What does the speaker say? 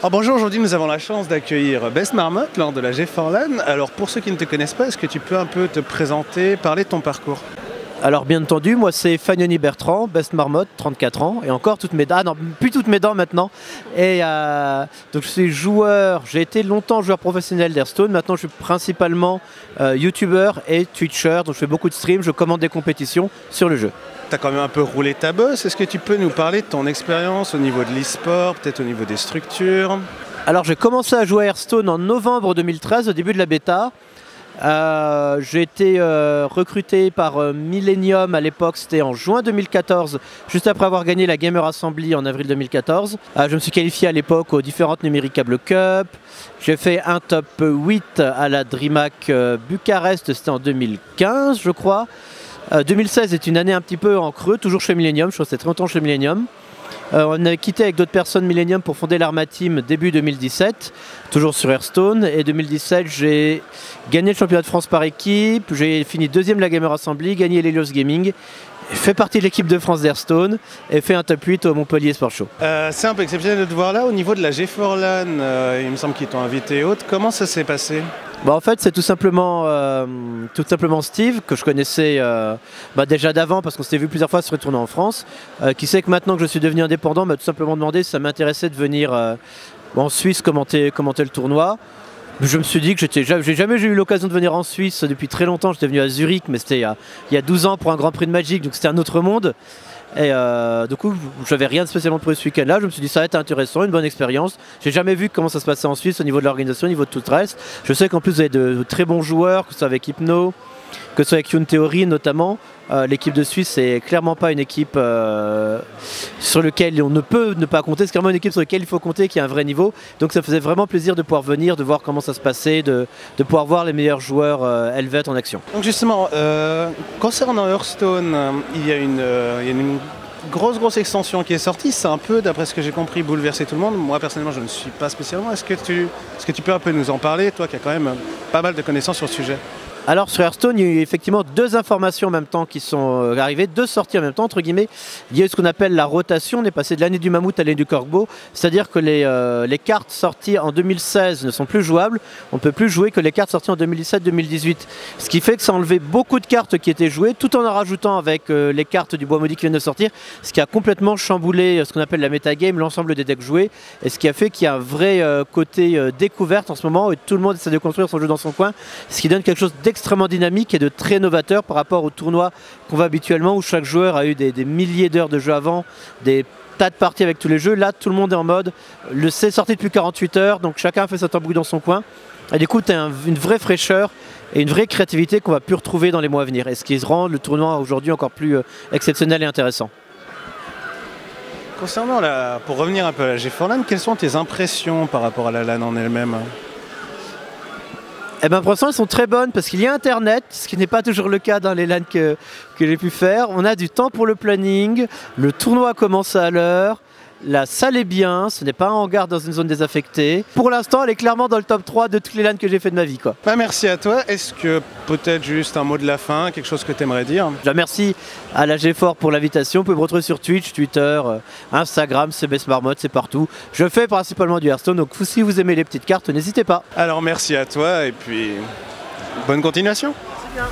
Alors bonjour, aujourd'hui nous avons la chance d'accueillir Best Marmotte lors de la G4LAN. Alors pour ceux qui ne te connaissent pas, est-ce que tu peux un peu te présenter, parler de ton parcours? Alors bien entendu, moi c'est Fagnoni Bertrand, Best Marmotte, 34 ans, et encore toutes mes dents, non, plus toutes mes dents maintenant. Et donc je suis joueur, j'ai été longtemps joueur professionnel d'Hearthstone, maintenant je suis principalement youtubeur et twitcher, donc je fais beaucoup de streams, je commande des compétitions sur le jeu. Tu as quand même un peu roulé ta bosse, est-ce que tu peux nous parler de ton expérience au niveau de l'e-sport, peut-être au niveau des structures? Alors j'ai commencé à jouer à Hearthstone en novembre 2013, au début de la bêta. J'ai été recruté par Millennium à l'époque, c'était en juin 2014, juste après avoir gagné la Gamer Assembly en avril 2014. Je me suis qualifié à l'époque aux différentes Numericable Cup. J'ai fait un top 8 à la DreamHack Bucarest, c'était en 2015 je crois. 2016 est une année un petit peu en creux, toujours chez Millennium, je restais très longtemps chez Millennium. On a quitté avec d'autres personnes Millennium pour fonder l'Arma Team début 2017, toujours sur Hearthstone. Et 2017, j'ai gagné le championnat de France par équipe, j'ai fini deuxième de la Gamer Assembly, gagné l'Helios Gaming, fait partie de l'équipe de France d'Hearthstone et fait un top 8 au Montpellier Sport Show. C'est un peu exceptionnel de te voir là. Au niveau de la G4LAN, il me semble qu'ils t'ont invité et autres. Comment ça s'est passé? En fait, c'est tout simplement Steve, que je connaissais déjà d'avant parce qu'on s'était vu plusieurs fois sur les tournois en France, qui sait que maintenant que je suis devenu indépendant, m'a tout simplement demandé si ça m'intéressait de venir en Suisse commenter le tournoi. Je me suis dit que j'ai jamais eu l'occasion de venir en Suisse depuis très longtemps. J'étais venu à Zurich, mais c'était il y a 12 ans pour un Grand Prix de Magic, donc c'était un autre monde. Et du coup, j'avais rien de spécialement pour ce week-end-là. Je me suis dit ça va être intéressant, une bonne expérience. J'ai jamais vu comment ça se passait en Suisse au niveau de l'organisation, au niveau de tout le reste. Je sais qu'en plus vous avez de très bons joueurs, que ce soit avec Hypno, que ce soit avec Yoon Theory notamment. L'équipe de Suisse c'est clairement pas une équipe sur laquelle on ne peut ne pas compter. C'est clairement une équipe sur laquelle il faut compter, qui a un vrai niveau. Donc ça faisait vraiment plaisir de pouvoir venir, de voir comment ça se passait, de pouvoir voir les meilleurs joueurs helvètes en action. Donc justement, concernant Hearthstone, il y a une grosse extension qui est sortie. C'est un peu, d'après ce que j'ai compris, bouleversé tout le monde. Moi personnellement je ne suis pas spécialement. Est-ce que tu peux un peu nous en parler, toi qui as quand même pas mal de connaissances sur le sujet? Alors sur Hearthstone, il y a eu effectivement deux informations en même temps qui sont arrivées, deux sorties en même temps, entre guillemets. Il y a eu ce qu'on appelle la rotation, on est passé de l'année du mammouth à l'année du corbeau, c'est-à-dire que les cartes sorties en 2016 ne sont plus jouables, on ne peut plus jouer que les cartes sorties en 2017-2018. Ce qui fait que ça a enlevé beaucoup de cartes qui étaient jouées, tout en rajoutant avec les cartes du bois maudit qui viennent de sortir, ce qui a complètement chamboulé ce qu'on appelle la metagame, l'ensemble des decks joués, et ce qui a fait qu'il y a un vrai côté découverte en ce moment, et tout le monde essaie de construire son jeu dans son coin, ce qui donne quelque chose extrêmement dynamique et de très novateur par rapport au tournoi qu'on voit habituellement où chaque joueur a eu des milliers d'heures de jeu avant, des tas de parties avec tous les jeux. Là tout le monde est en mode, c'est sorti depuis 48 heures, donc chacun fait sa tambouille dans son coin. Et du coup tu as une vraie fraîcheur et une vraie créativité qu'on va plus retrouver dans les mois à venir, et ce qui rend le tournoi aujourd'hui encore plus exceptionnel et intéressant. Concernant pour revenir un peu à la G4LAN, quelles sont tes impressions par rapport à la LAN en elle-même? Eh ben, pour l'instant, elles sont très bonnes parce qu'il y a Internet, ce qui n'est pas toujours le cas dans les LAN que j'ai pu faire. On a du temps pour le planning, le tournoi commence à l'heure, la salle est bien, ce n'est pas un hangar dans une zone désaffectée. Pour l'instant, elle est clairement dans le top 3 de toutes les LAN que j'ai fait de ma vie, quoi. Merci à toi. Est-ce que peut-être juste un mot de la fin, quelque chose que tu aimerais dire? Merci à la G4 pour l'invitation. Vous pouvez me retrouver sur Twitch, Twitter, Instagram, c'est Best Marmotte, c'est partout. Je fais principalement du Hearthstone, donc si vous aimez les petites cartes, n'hésitez pas. Alors merci à toi et puis bonne continuation. C'est bien.